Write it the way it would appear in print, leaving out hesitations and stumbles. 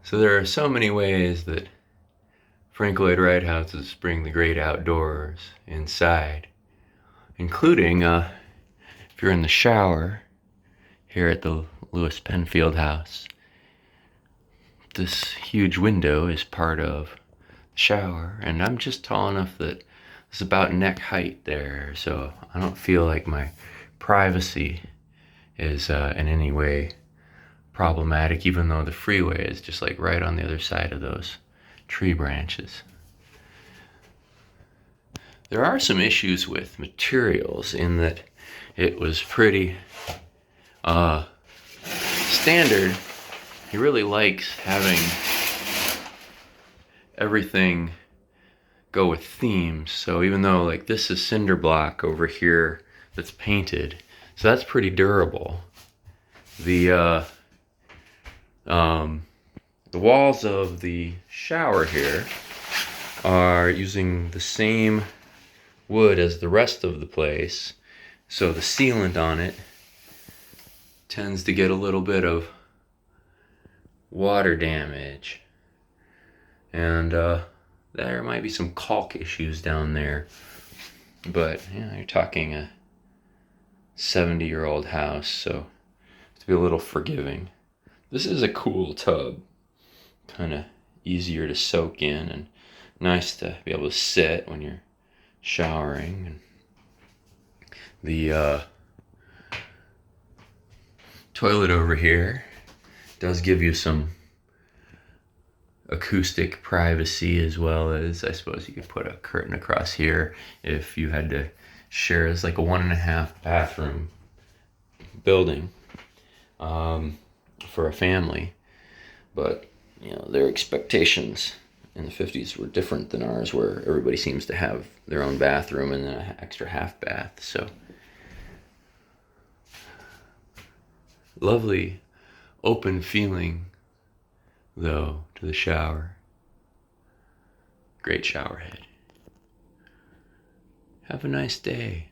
So there are so many ways that Frank Lloyd Wright houses bring the great outdoors inside, including if you're in the shower here at the Louis Penfield House. This huge window is part of the shower, and I'm just tall enough that it's about neck height there, so I don't feel like my privacy is in any way problematic, even though the freeway is just like right on the other side of those tree branches. There are some issues with materials in that it was pretty standard. He really likes having everything go with themes. So even though like this is cinder block over here that's painted, so that's pretty durable. The walls of the shower here are using the same wood as the rest of the place, so the sealant on it tends to get a little bit of water damage, and there might be some caulk issues down there, but you're talking a 70-year-old house, so to be a little forgiving. This is a cool tub, kind of easier to soak in and nice to be able to sit when you're showering. And the toilet over here does give you some acoustic privacy, as well as I suppose you could put a curtain across here if you had to share as like a 1.5 bathroom building for a family. But their expectations in the 50s were different than ours, where everybody seems to have their own bathroom and an extra half bath. So lovely open feeling though to the shower. Great shower head. Have a nice day.